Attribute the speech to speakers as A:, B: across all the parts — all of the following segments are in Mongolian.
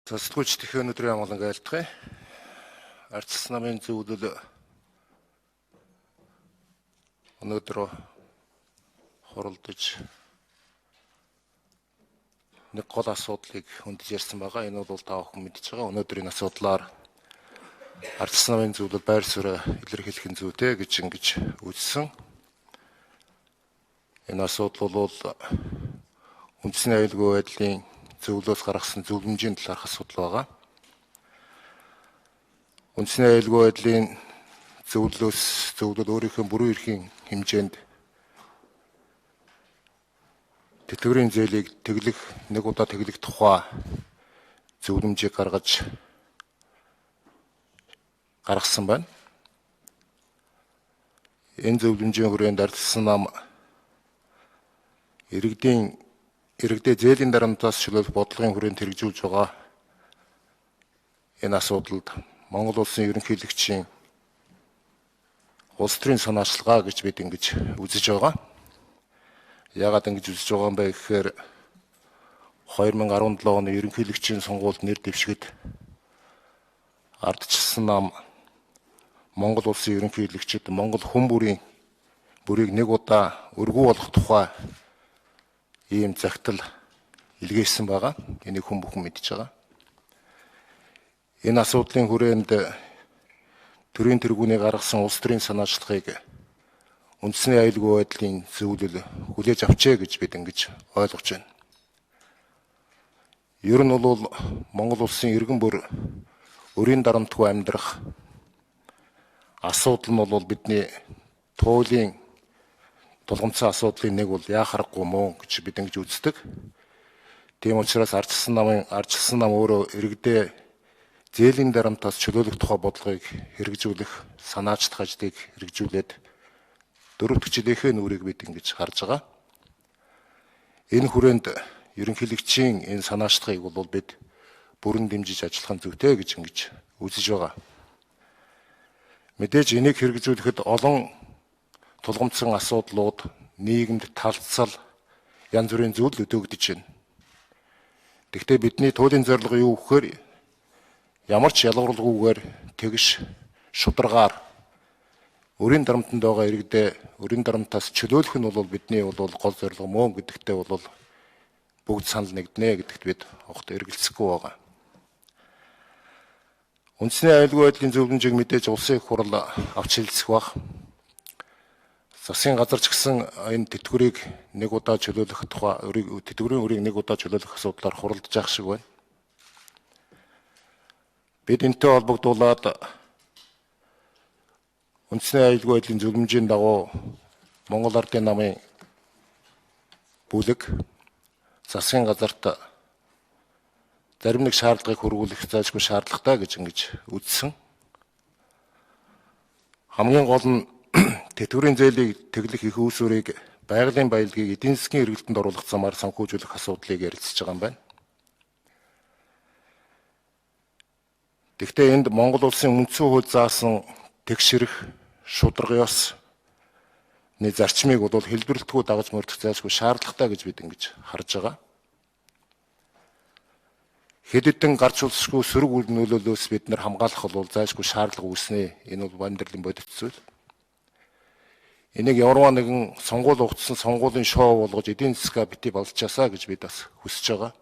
A: Засдгүйч тэхээ өнөөдрийн амгалан айлтгая. Ардчилсан намын зөвлөл өнөөдөр хуралдаж нэг гол асуудлыг хөндөж ярьсан байгаа. Энэ бол та бүхэн мэдж байгаа. Өнөөдрийн асуудлаар ардчилсан намын зөвлөл байр суурь илэрхийлэх нь зүйтэй гэж үзсэн. Энэ асуудал бол үндэсний аюулгүй байдлын зөвлөлөөс гаргасан зөвлөмжийн талаарх асуудал байгаа. Үндэсний аюулгүй байдлын зөвлөл өөрийнхөө бүрэн эрхийн хэмжээнд тэтгэврийн зээлийг нэг удаа тэглэх тухай зөвлөмжийг гаргасан байна. Энэ зөвлөмжийн хүрээнд ардчилсан нам иргэдээ зээлийн дарамтаас чөлөөлөх бодлогын хүрээнд хэрэгжүүлж байгаа энэ асуудалд Монгол улсын ерөнхийлөгчийн улс төрийн санаачилгаа гэж бид үзэж байгаа. Яагаад ингэж үзэж байгаа юм бэ гэхээр 2017 оны ерөнхийлөгчийн сонгуульд нэр дэвшгэд ардчилсан нам Монгол улсын ерөнхийлөгчид Монгол хүн бүрийг нэг удаа өргүү болох тухай ийм загтал илгээсэн байгаа. Энийг хүн бүхэн мэдж байгаа. Энэ асуудлын хүрээнд төрийн тэргүүний гаргасан улс төрийн санаачлагыг үндэсний аюулгүй байдлын зөвлөл хүлээж авчээ гэж бид ойлгож байна. Ер нь бол Монгол улсын иргэн бүр өрийн дарамтгүй амьдрах асуудал нь бол бидний туйлын тулгымцсан асуудлын нэг бол яхахгүй мөн гэж бид үздэг. Тийм учраас ардчилсан нам өөрөө иргэдээ зээлийн дарамтаас чөлөөлөх тухай бодлогыг хэрэгжүүлэх санаачдах ажлыг хэрэгжүүлээд дөрөвдөг жилийнхээ нүрийг бид харж байгаа. Энэ хүрээнд ерөнхийлөгчийн энэ санаачдахыг бол бид бүрэн дэмжиж ажиллах нь зүйтэй гэж үзэж байгаа. Мэдээж энийг хэрэгжүүлэхэд олон тулгымдсан асуудлууд, нийгэмд талцсал, янз бүрийн зүйл өдөөгдөж байна. Гэхдээ бидний туйлын зорилго юу гэхээр ямар ч ялгарлгүйгээр тэгш шударгаар өрийн дарамтанд байгаа иргэдээ өрийн дарамтаас чөлөөлөх нь бол бидний гол зорилго мөн гэдэгтээ бүгд санал нэгднэ гэдэгт бид огт эргэлзэхгүй байгаа. Үндэсний аюулгүй байдлын зөвлөмжийг мэдээж улсын их хурал авч хэлцэх баг. Засгийн газар ч гэсэн энэ тэтгэврийг нэг удаа чөлөөлөх тухай тэтгэврийн өрийг нэг удаа чөлөөлөх асуудлаар хуралдаж явах шиг байна. Бид энэтэй холбогдуулаад үндэсний аюулгүй байдлын зөвлөмжийн дагуу Монгол Ардын намын бүлэг засгийн газарт зарим нэг шаардлагыг хөрвүүлэх зайлшгүй шаардлагатай гэж үзсэн. Хамгийн гол нь тэтгэврийн зээлийг тэглэх их үүсвэрийг байгалийн баялагийг эдийн засгийн эргэлтэнд оруулах замаар санхүүжүүлэх асуудлыг ярилцж байгаа юм байна. Гэхдээ энд Монгол улсын үндсэн хууль заасан тэгшэрх, шударга ёс зарчмыг хэлбэрлэлтгүй дагаж мөрдөх зайлшгүй шаардлагатай гэж бид харж байгаа. Хэд хэдэн гарч улсгүй сөрөг үр нөлөөллөөс бид хамгаалах бол зайлшгүй шаардлага үүснэ. Энэ бол амьдралын бодит зүйл. Энийг ямарваа нэгэн сонгуул угтсан сонгуулийн шоу болгож эдийн засгаа бити балжчаасаа гэж бид бас хүсэж байгаа.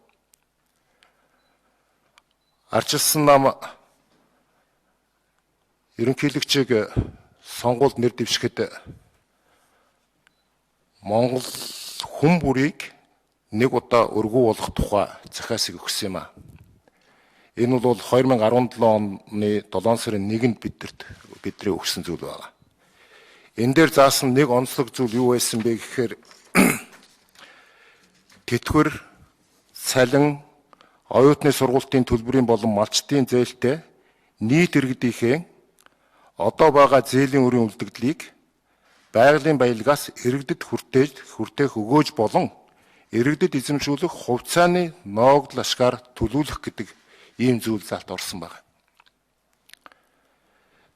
A: Ардчилсан нам ерөнхийлөгчийг сонгуульд нэр дэвшгэд Монгол хүн бүрийг нэг удаа өргүү болох тухай захиасыг өгсөн юм а. Энэ бол 2017 оны 7 сарын 1-нд бидний өгсөн зүйл байна. Энэ дээр заасан нэг онцлог зүйл юу байсан бэ гэхээр тэтгэвэр, цалин, оюутны сургуулийн төлбөрийн болон малчдын зээлтэй нийт иргэдийнхээ одоо байгаа зээлийн өрийн үлдэгдлийг байгалийн баялагаас иргэдэд хүртээх өгөөж болон иргэдэд эзэмшүүлэх хувьцааны ноогдол ашгаар төлөвлөх гэдэг ийм зүйл залт орсон байна.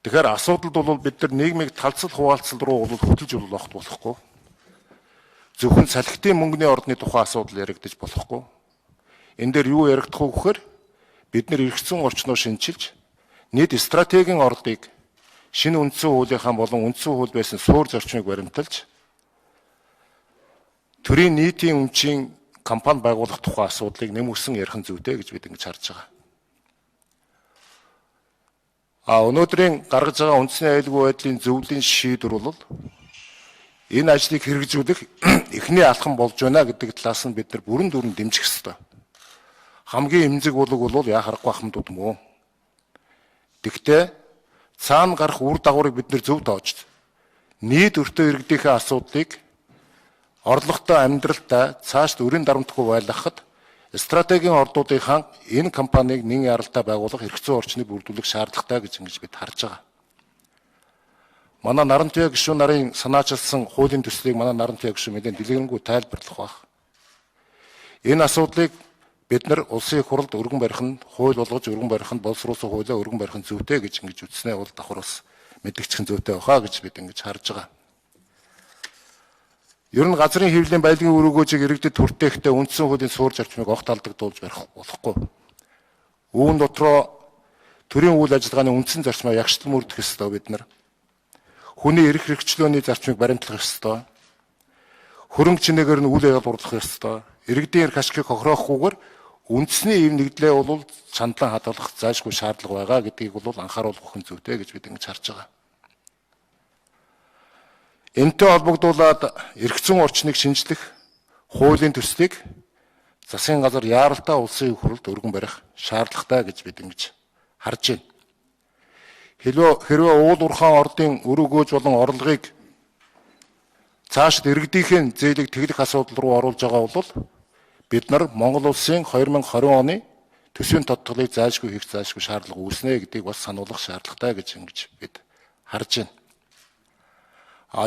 A: Тэгэхээр асуудалд бол бид нар нийгмийг талцал хуваалцал руу хөтлөж болохгүй. Зөвхөн салхитын мөнгөний ордны тухай асуудал яригдаж болохгүй. Энэ дээр юу яригдах вэ гэхээр бид нэр эрх зүйн орчноо шинжилж нийт стратегийн орлыг шинэ үндсэн хуулийнхаа болон үндсэн хууль байсан суур зарчмыг баримталж төрийн нийтийн өмчийн компани байгуулах тухай асуудлыг нэмэгсэн ярих нь зүйтэй гэж бид ингэж харж байгаа. Өнөөдрийн гаргаж байгаа үндэсний аюулгүй байдлын зөвлөлийн шийдвэр бол энэ ажлыг хэрэгжүүлэх эхний алхам болж байна гэдэг талаас нь бид нар бүрэн дүүрэн дэмжих ёстой. Хамгийн эмзэг болог бол яхахгүй ахмадууд мөн. Тэгвэл цаана гарах үр дагаврыг бид нар зөв тоож нийт өртөө иргэдийнхээ асуудлыг орлоготой амьдралтай цаашд өрийн дарамтгүй байлгахад стратегийн ордуудынхаа энэ компанийг нэгэн яралтай байгуулах эрх зүйн орчныг бүрдүүлэх шаардлагатай гэж ингэж бид харж байгаа. Манай Нарантуяа гишүүн нарын санаачилсан хуулийн төслийг манай Нарантуяа гишүүн мэдэн дэлгэрэнгүй тайлбарлах байх. Энэ асуудлыг бид нар улсын их хурлд өргөн барих нь хууль болгож өргөн барих нь боловсруулсан хуулиа өргөн барих нь зүйтэй гэж ингэж үзснээ бол давхар бас мэдгэгчхэн зүйтэй байхаа гэж бид ингэж харж байгаа. Ер нь газрын хэвлэлийн баялагын үр өгөөжийг иргэдэд хүртээхдээ үндсэн хуулийн суур зарчмыг огт алдагдуулж барих болохгүй. Үүн дотроо төрийн үйл ажиллагааны үндсэн зарчмаа ягштал мөрдөх ёстой бид нар. Хүний эрх хэрэгчлөөний зарчмыг баримтлах ёстой. Хөрөнгө чинээгээр нь үйл явдал ёстой. Иргэдийн эрх ашигыг хохироохгүйгээр үндэсний ив нэгдлээ бол чандлан хадгалах зайлшгүй шаардлага байгаа гэдгийг бол анхааруулах хүн зүйтэй гэж бид ингэж харж байгаа. Энэтэй холбогдуулаад эрх зүйн орчныг шинжлэх хуулийн төслийг засгийн газар яаралтай улсын их хурлд өргөн барих шаардлагатай гэж бид ингэж харж байна. Хэрвээ уул уурхайн ордын үр өгөөж болон орлогыг цаашид иргэдийнхээ зээлийг тэглэх асуудал руу оруулж байгаа бол бид нар Монгол улсын 2020 оны төсвийн тодтголыг зайлшгүй хийх зайлшгүй шаардлага үүснэ гэдгийг бас сануулгах шаардлагатай гэж ингэж бид харж байна.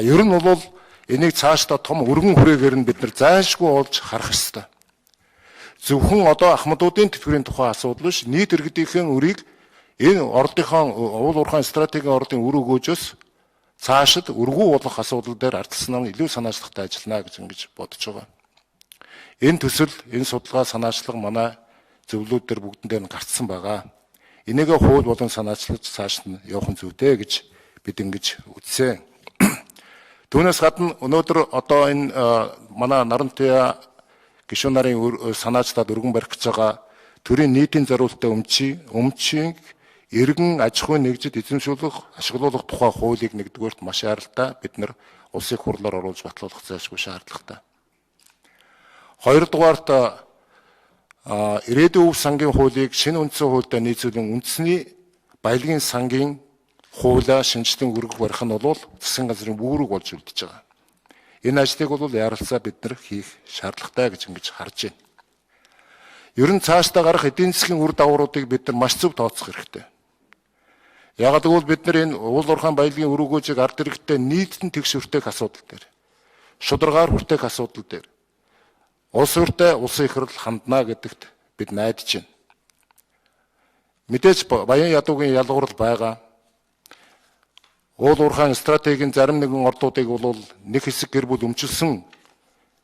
A: Ер нь бол энийг цаашдаа том өргөн хүрээгээр нь бид нар зайлшгүй олж харах ёстой. Зөвхөн одоо ахмадуудын тэтгэврийн тухай асуудал биш, нийт иргэдийнхээ өрийг энэ ордынхаа уул уурхайн стратегийн ордын үр өгөөжөөс цаашид өргүү болох асуудал дээр ардчилсан илүү санаачлагтай ажиллана гэж ингэж бодож байгаа. Энэ төсөл, энэ судалгаа санаачлага манай зөвлөлүүд дээр бүгдэн дээр нь гарцсан байгаа. Энийгээ хууль болон санаачлаж цааш нь явах нь зүйтэй гэж бид ингэж үзсэн. Түүнээс гадна өнөөдөр одоо энэ манай Нарантуяа гишүүн нарын санаачлаад өргөн барих гэж байгаа төрийн нийтийн зориулалттай өмчийг иргэн аж ахуйн нэгжид эзэмшүүлэх, ашиглуулах тухай хуулийг нэгдүгээрт маш яралтай бид нар улсын их хурлаар оруулж батлуулах зайлшгүй шаардлагатай. Хоёрдугаарт ирээдүйн өв сангийн хуулийг шинэ үндсэн хуультай нийцүүлэн үндэсний баялагын сангийн хуулиа шинжилэн өргөх барих нь бол засгийн газрын үүрэг болж үлдэж байгаа. Энэ ажлыг бол ярилцаа бид нар хийх шаардлагатай гэж ингэж харж байна. Ер нь цаашдаа гарах эдийн засгийн үр дагавруудыг бид нар маш зөв тооцох хэрэгтэй. Яагаад гэвэл бид нар энэ уул уурхайн баялагын үр өгөөжийг ард иргэдтэй нийтэн тэгш хүртээх асуудал дээр, шударгаар хүртээх асуудал дээр улс урьдтай улсын их хурл хандна гэдэгт бид найдаж байна. Мэдээж баян ядуугийн ялгуурал байгаа. Уул уурхайн стратегийн зарим нэгэн ордуудыг бол нэг хэсэг гэр бүл өмчилсөн,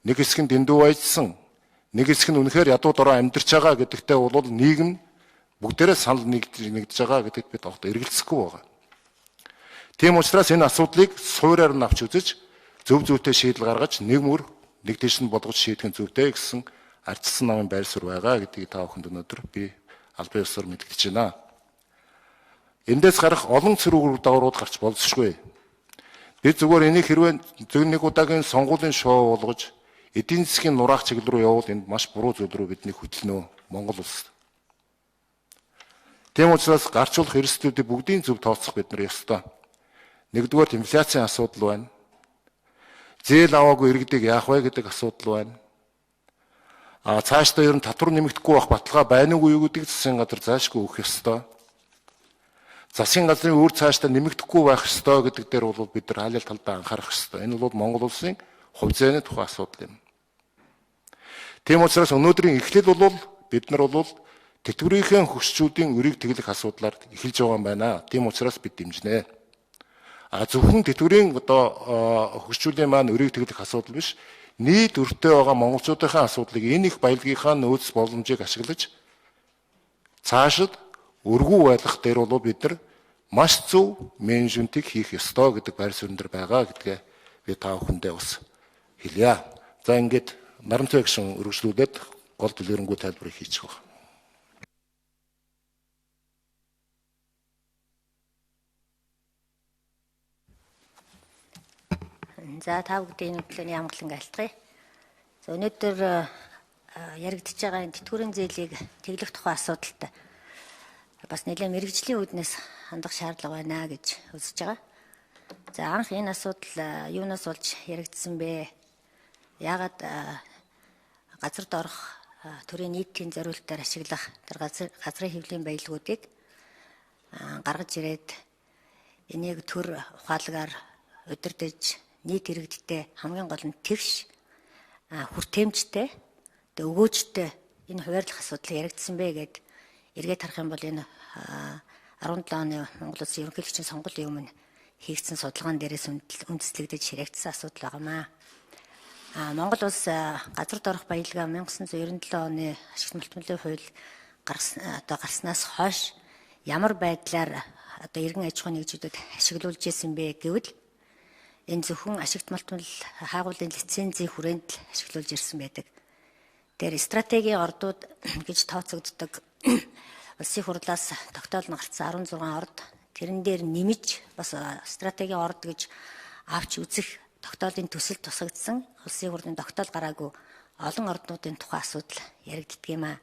A: нэг хэсэг нь дэндүү баяжсан, нэг хэсэг нь үнэхээр ядуу дороо амьдарч байгаа гэдэгтээ бол нийгэм бүгдээрээ санал нэгдэж байгаа гэдэгт бид огт эргэлзэхгүй байгаа. Тийм учраас энэ асуудлыг суурьаар нь авч үзэж зөв зүйтэй шийдэл гаргаж нэг мөр нэг дэш нь болгож шийдэх нь зүйтэй гэсэн ардчилсан намын байр суурь байгаа гэдгийг та бүхэнд өнөөдөр би албан ёсоор мэдгэж байна. Эндээс гарах олон цэрүүр дагаврууд гарч болзошгүй. Бид зүгээр энийг хэрвээ зөв нэг удаагийн сонгуулийн шоу болгож эдийн засгийн нураах чиглэл рүү явуул энд маш буруу зүйл рүү бидний хөтлөнө Монгол улс. Тийм учраас гарчулах эрсдлүүдийг бүгдийн зөв тооцох бид нар ёстой. Нэгдүгээр инфляцийн асуудал байна. Зээл аваагүй иргэдийг яах вэ гэдэг асуудал байна. Цаашдаа ер нь татвар нэмэгдэхгүй байх баталгаа байна уу юу гэдгийг засгийн газар зайлшгүй өгөх ёстой. Засгийн газрын үр цаашдаа нэмэгдэхгүй байх ёстой гэдэг дээр бол бид нар хаалт талдаа анхаарах ёстой. Энэ бол Монгол улсын хувь зээний тухай асуудал юм. Тийм учраас өнөөдрийн эхлэл бол бид нар бол тэтгэврийнхээ хөгжчүүдийн өрийг тэглэх асуудлаар эхэлж байгаа юм байна. Тийм учраас бид дэмжинэ. Зөвхөн тэтгэврийн одоо хөгжчүүдийн маань өрийг тэглэх асуудал биш, нийт өртөө байгаа монголчуудын асуудлыг энэ их баялагынхаа нөөц боломжийг ашиглаж цаашид өргүү байлгах дээр бол бид нар маш зөв менежментийг хийх ёстой гэдэг байр суурин дээр байгаа гэдгээ би та бүхэндээ бас хэлье. За ингээд нарамтай гишүүн өргөжлүүлээд гол дэлгэрэнгүй тайлбарыг хийчих байна.
B: За та бүдгийн төлөөний амгалан айлтгая. За өнөөдөр яригдж байгаа энэ тэтгэврийн зээлийг тэглэх тухай асуудалтай бас нэлээд мэрэгжлийн үүднээс хандах шаардлага байна гэж үзэж байгаа. За анх энэ асуудал юунаас болж яригдсан бэ? Яагаад газарт орох төрийн нийтийн зориултаар ашиглах тэр газрын хэвлэлийн баялагуудыг гаргаж ирээд энийг төр ухаалгаар удирдах нийт иргэдтэй хамгийн гол нь тэгш хүртээмжтэй өгөөжтэй энэ хуваарлах асуудал яригдсан бэ гэд эргээд харах юм бол энэ 17 оны Монгол Улсын ерөнхийлөгчийн сонгуулийн өмнө хийгдсэн судалгаан дээрээс үндэслэгдэж ширэгдсэн асуудал байнамаа. Монгол Улс газарт орох баялгаа 1997 оны ашигт мултмалын хууль гарснаас хойш ямар байдлаар иргэн аж ахуйн нэгжүүдэд ашиглуулж ирсэн бэ гэвэл энэ зөвхөн ашигт мултмал хаагуулын лицензийн хүрээнд л ашиглуулж ирсэн байдаг. Тэр стратегийн ордууд гэж тооцогддог улсын хурлаас тогтоол гарсан 16 орд тэрэн дээр нэмж бас стратегийн орд гэж авч үзэх тогтоолын төсөл тусагдсан улсын хурлын тогтоол гараагүй олон орднуудын тухай асуудал яригддаг юм аа.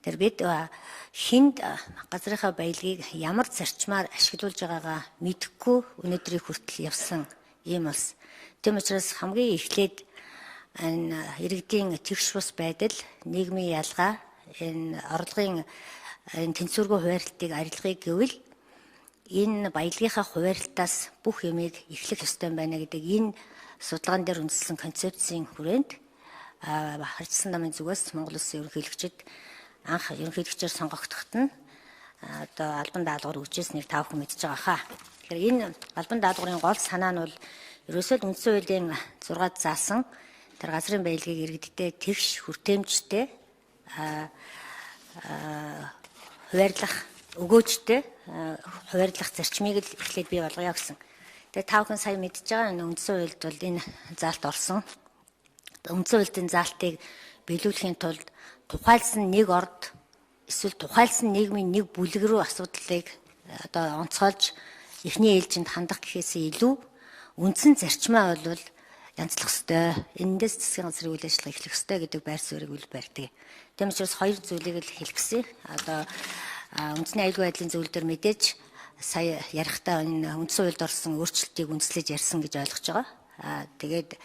B: Тэр бид хинд газрынхаа баялагийг ямар зарчмаар ашиглуулж байгаагаа мэдэхгүй өнөөдрийг хүртэл явсан ийм улс. Тэм учраас хамгийн эхлээд энэ иргэдийн тэгш бус байдал, нийгмийн ялгаа, энэ орлогын энэ тэнцвэргүй хуваарлтыг арилгахыг гэвэл энэ баялагынхаа хуваарлтаас бүх юмыг эхлэх ёстой байна гэдэг энэ судалгаан дээр үндэслэн концепцийн хүрээнд Харьцсан намын зүгээс Монгол Улсын ерөнхийлөгчид анх ерөнхийлөгчөөр сонгогдоход нь албан даалгавар өгчээснийг та бүхэн мэдж байгаа хаа. Тэгэхээр энэ албан даалгаврын гол санаа нь бол ерөөсөө үндсэн хуулийн 6-ад заасан тэр газрын баялагийг иргэдтэй тэгш хүртээмжтэй хуваарлах өгөөжтэй хуваарлах зарчмыг л эхлээд бий болгоё гэсэн. Тэгээ та бүхэн сайн мэдж байгаа энэ үндсэн хуульд бол энэ заалт орсон. Үндсэн хуулийн заалтыг биелүүлэхийн тулд тухайлсан нэг орд эсвэл тухайлсан нийгмийн нэг бүлэг рүү асуудлыг онцгойлж эхний ээлжинд хандах гэхээсээ илүү үндсэн зарчмаа бол янзлах ёстой. Эндээс засгийн газрын үйл ажиллагаа эхлэх ёстой гэдэг байр суурийг үл барьдаг. Тийм учраас хоёр зүйлийг л хэлгэсэн. Үндэсний аюулгүй байдлын зөвлөл дээр мэдээж сая ярихдаа энэ үндсэн хуульд орсон өөрчлөлтийг үндэслэж ярьсан гэж ойлгож байгаа. Тэгээд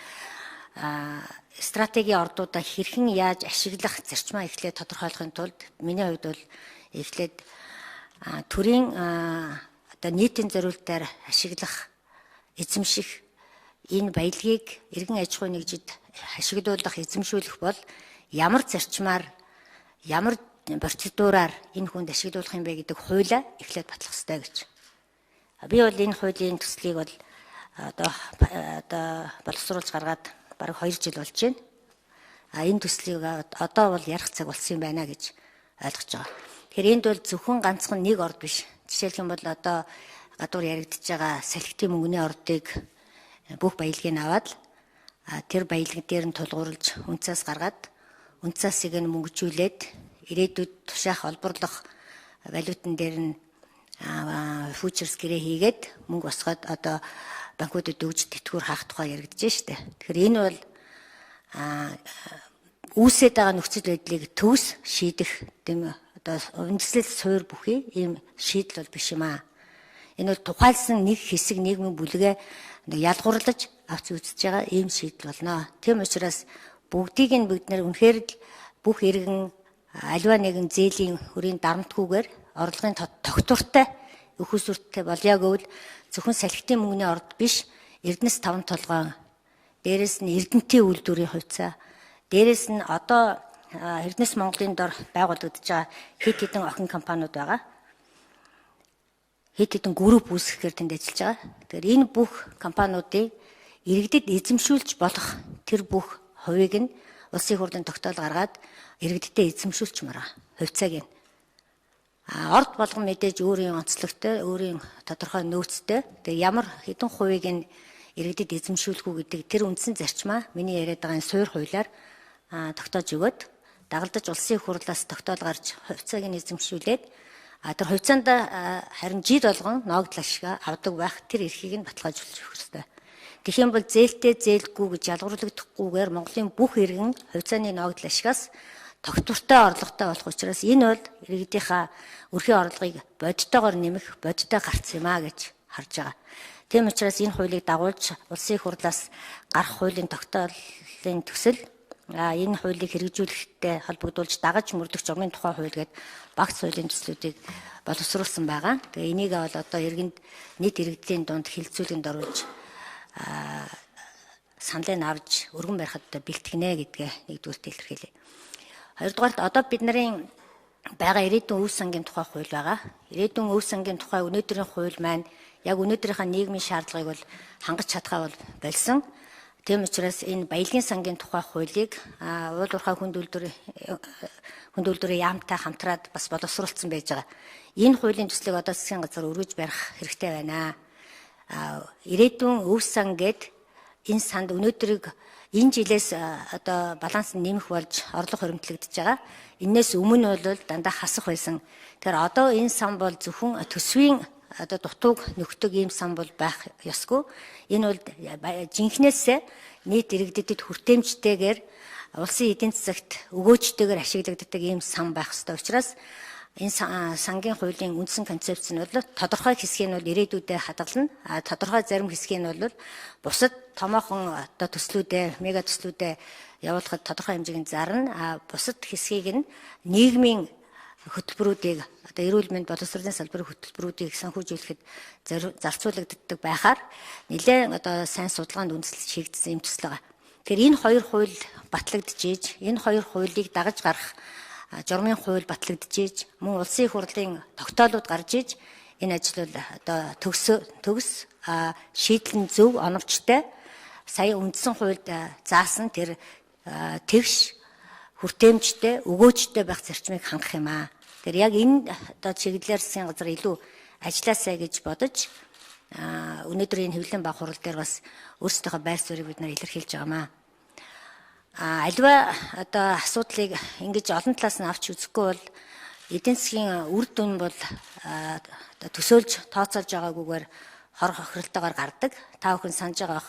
B: стратегийн ордуудаа хэрхэн яаж ашиглах зарчмаа эхлээд тодорхойлохын тулд миний хувьд бол эхлээд төрийн нийтийн зориултаар ашиглах эзэмших энэ баялагийг иргэн аж ахуйн нэгжид ашиглуулах эзэмшүүлэх бол ямар зарчмаар ямар процедураар энэ хүнд ашиглуулах юм бэ гэдэг хуулиа эхлээд батлах ёстой гэж. Би бол энэ хуулийн төслийг бол боловсруулж гаргаад бараг 2 жил болж байна. Энэ төслийг одоо бол ярих цаг болсон юм байна гэж ойлгож байгаа. Тэгэхээр энд бол зөвхөн ганцхан нэг орд биш. Жишээлх юм бол одоо гадуур яригдж байгаа салхитын мөнгөний ордыг бүх баялагийг аваад тэр баялаг дээр нь тулгуурлаж үнцээс гаргаад үнцээсийг нь мөнгөжүүлээд ирээдүйд тушаах олборлох валютан дээр нь фьючерс гэрээ хийгээд мөнгө босгоод одоо банкудад өгж тэтгэвэр хаах тухай яригдж штэ. Тэгэхээр энэ бол үүсээд байгаа нөхцөл байдлыг төвс шийдэх тийм одоо үндэслэл суур бүхий ийм шийдэл бол биш юм аа. Энэ бол тухайлсан нэг хэсэг нийгмийн бүлгээ ялгуурлаж авч үзэж байгаа ийм шийдэл болно. Тийм учраас бүгдийг нь бид нэр үнэхээр л бүх иргэн аливаа нэгэн зээлийн хүрийн дарамтгүйгээр орлогын тогтвортой өхөсвөрттэй болъё гэвэл зөвхөн салхитын мөнгөний орд биш Эрдэнэс 5 толгойн дээрэс нь Эрдэнтийн үйлдвэрийн хувьцаа дээрэс нь одоо Эрдэнэс Монголын дор байгуулагдаж байгаа хэд хэдэн охин компаниуд байгаа. Хэд хэдэн групп үүсгэхээр тэнд ажиллаж байгаа. Тэгэхээр энэ бүх компаниудыг иргэдэд эзэмшүүлж болох тэр бүх хувийг нь улсын хурлын тогтоол гаргаад иргэдтэй эзэмшүүлчмээр байгаа. Хувьцааг нь. Орд болгон мэдээж өөрийн онцлогтой, өөрийн тодорхой нөөцтэй. Тэгээ ямар хэдэн хувийг нь иргэдэд эзэмшүүлэх үү гэдэг тэр үндсэн зарчмаа миний яриад байгаа суур хуулиар тогтоож өгөөд дагалдаж улсын их хурлаас тогтоол гарч хувьцааг нь эзэмшүүлээд тэр хувьцаанд харин жид болгон ногдлол шиг авдаг байх тэр эрхийг нь баталгаажуулж өгөх ёстой. Тэгэх юм бол зээлтэй зээлгүй гэж ялгуурлагдахгүйгээр Монголын бүх иргэн хувьцааны ногдлол ашигаас тогтвортой орлоготой болох учраас энэ бол иргэдийнхаа өрхийн орлогыг бодитоогоор нэмэх, бодиттой гарц юм а гэж харж байгаа. Тийм учраас энэ хуулийг дагуулж улсын их хурлаас гарах хуулийн тогтоолын төсөл энэ хуулийг хэрэгжүүлэхтэй холбогдуулж дагаж мөрдөх журмын тухай хууль гэдэг багц хуулийн төслүүдийг боловсруулсан байгаа. Тэгээ энийг бол одоо иргэнд нийт иргэдийн дунд хилцүүлэнд оруулж саналыг авч өргөн барихад бэлтгэнэ гэдгээ нэгдүгürt илэрхийлье. Хоёрдугаарт одоо бид нарын байгаа ирээдүйн өв сангийн тухай хууль байгаа. Ирээдүйн өв сангийн тухай өнөөдрийн хууль маань яг өнөөдрийнхээ нийгмийн шаардлагыг бол хангаж чадхаа бол болсон. Тийм учраас энэ баялагын сангийн тухай хуулийг уул уурхай хүнд үйлдвэрийн яамтай хамтраад бас боловсруулсан байж байгаа. Энэ хуулийн төслийг одоо засгийн газар өргөж барих хэрэгтэй байна. Ирээдүйн өв сан гээд энэ санд өнөөдрийг энэ жилээс одоо баланс нь нэмэх болж орлого хоригдлогдож байгаа. Иннээс өмнө бол дандаа хасах байсан. Тэгэхээр одоо энэ сан бол зөвхөн төсвийн одоо дутууг нөхдөг ийм сан бол байх ёсгүй. Энэ бол жинхнээсээ нийт иргэдэд хүртээмжтэйгээр улсын эдийн засагт өгөөжтэйгээр ашиглагддаг ийм сан байх ёстой учраас энэ сангийн хуулийн үндсэн концепц нь бол тодорхой хэсгийг нь бол ирээдүйдээ хадгална. Тодорхой зарим хэсгийг нь бол бусад томоохон одоо төслүүдээ, мега төслүүдээ явуулахад тодорхой хэмжээнд зарна. Бусад хэсгийг нь нийгмийн хөтөлбөрүүдийг одоо эрүүл мэнд боловсролын салбарын хөтөлбөрүүдийг санхүүжүүлэхэд зарцуулагддаг байхаар нэлээд одоо сайн судалгаанд үндэслэж хийгдсэн юм төсөл байгаа. Тэгэхээр энэ хоёр хууль батлагдчихэж, энэ хоёр хуулийг дагаж гарах журмын хууль батлагдчихэж, мөн улсын их хурлын тогтоолууд гарч иж энэ ажил бол одоо төгс шийдлэн зөв оновчтой сая үндсэн хуульд заасан тэр тэгш хүртээмжтэй, өгөөжтэй байх зарчмыг хангах юм аа. Тэгэхээр яг энэ одоо чиглэлээр засгийн газар илүү ажилласаа гэж бодож өнөөдрийн хэвлэлийн баг хурал дээр бас өөрсдийнхөө байр суурийг бид нар илэрхийлж байгаамаа. Аливаа одоо асуудлыг ингэж олон талаас нь авч үзэхгүй бол эдийн засгийн үр дүн бол төсөөлж тооцоолж байгаагүйгээр хор хохиролтойгоор гардаг. Та бүхэн санаж байгаа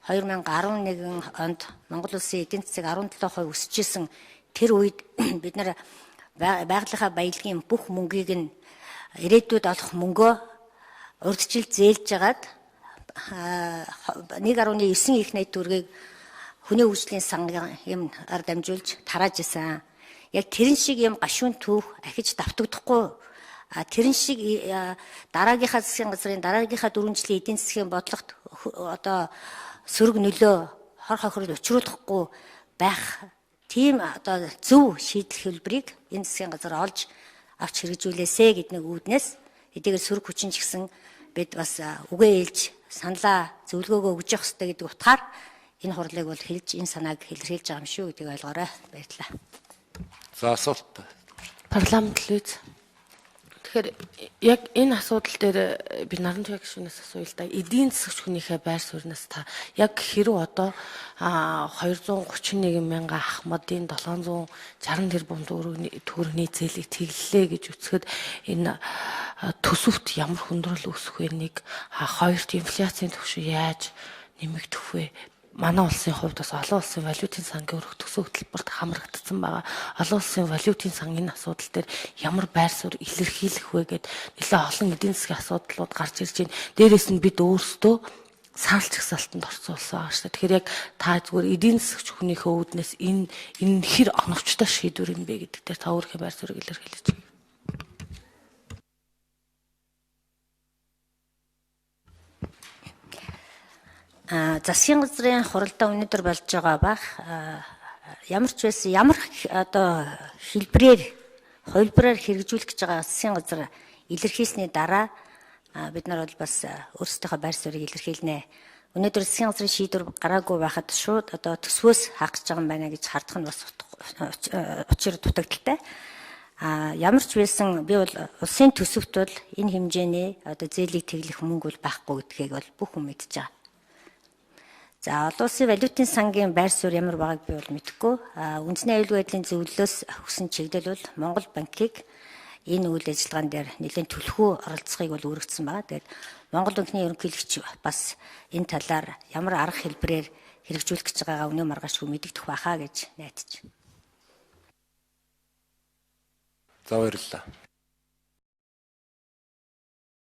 B: 2011 онд Монгол улсын эдийн засаг 17% өсөжсэн тэр үед бид нар байгалийнхаа баялагын бүх мөнгийг нь ирээдүйд олох мөнгөө урьдчил зээлж жагаад 1.9 их найт төгрөгийг хүний хөгжлийн сангийн юмар дамжуулж тарааж исэн. Яг тэрэн шиг юм гашуун түүх ахиж давтагдахгүй. Тэрэн шиг дараагийнхаа засгийн газрын дараагийнхаа 4 жилийн эдийн засгийн бодлогот одоо сөрөг нөлөө хор хохирол учруулахгүй байх тийм одоо зөв шийдэл хэлбэрийг энэ засгийн газар олж авч хэрэгжүүлээсэ гэдэг нэг үүднээс эдгээр сөрөг хүчин ч гэсэн бид бас үгээ ээлж саналаа зөвлөгөөгөө өгж явах хэрэгтэй гэдэг утгаар энэ хурлыг бол хэлж энэ санааг илэрхийлж байгаа юм шүү гэдгийг ойлгоорой. Баярлалаа.
A: За асуулт.
C: Парламент л үз. Тэгэхээр яг энэ асуудал дээр би наран туяа гишүүнээс асууя л да. Эдийн засагч хүнийхээ байр сууриас та яг хэрэг одоо 231 мянган ахмадын 760 тэрбум төгрөгийн зээлийг тэглэлээ гэж үцхэд энэ төсөвт ямар хүндрэл үүсэх вэ? Нэг хоёрт инфляцийн түвшин яаж нэмэгдэх вэ? Манай улсын хувьд бас олон улсын валютын сангийн өрх төсөв хөтөлбөрт хамрагдсан байгаа. Олон улсын валютын сангийн асуудал дээр ямар байр суурь илэрхийлэх вэ гэд нэлээд олон эдийн засгийн асуудлууд гарч ирж байна. Дээрээс нь бид өөрсдөө санал чагсаалтанд орцуулсан байгаа шүү дээ. Тэгэхээр яг та зүгээр эдийн засагч хүнийхээ үүднээс энэ хэр оновчтой шийдвэр юм бэ гэдэг дээр та өөрийнхөө байр суурийг илэрхийлж байна.
B: Засгийн газрын хуралдаа өнөөдөр болж байгаа бах ямар ч байсан ямар одоо хувилбараар хэрэгжүүлэх гэж байгаа засгийн газар илэрхийлсний дараа бид нар бол бас өөрсдийнхөө байр суурийг илэрхийлнэ. Өнөөдөр засгийн газрын шийдвэр гараагүй байхад шууд одоо төсвөөс хаагч байгаа юм байна гэж хардах нь бас учир дутагдaltaй. Ямар ч байсан би бол улсын төсөвт бол энэ хэмжээний одоо зээлийг тэглэх мөнгө бол байхгүй гэдгийг бол бүх хүн мэдж байгаа. За олон улсын валютын сангийн байр суурь ямар байгааг би бол мэдэхгүй. Үндэсний аюулгүй байдлын зөвлөлөөс өгсөн чиглэл бол Монгол банкыг энэ үйл ажиллагаан дээр нэлээд түлхүү оролцохыг бол үүргэсэн байгаа. Тэгээд Монгол банкны ерөнхийлөгч бас энэ талаар ямар арга хэлбэрээр хэрэгжүүлэх гэж байгаагаа өнөө маргаашгүй мэдэгдэх байхаа гэж найдаж байна.
A: За баярлалаа.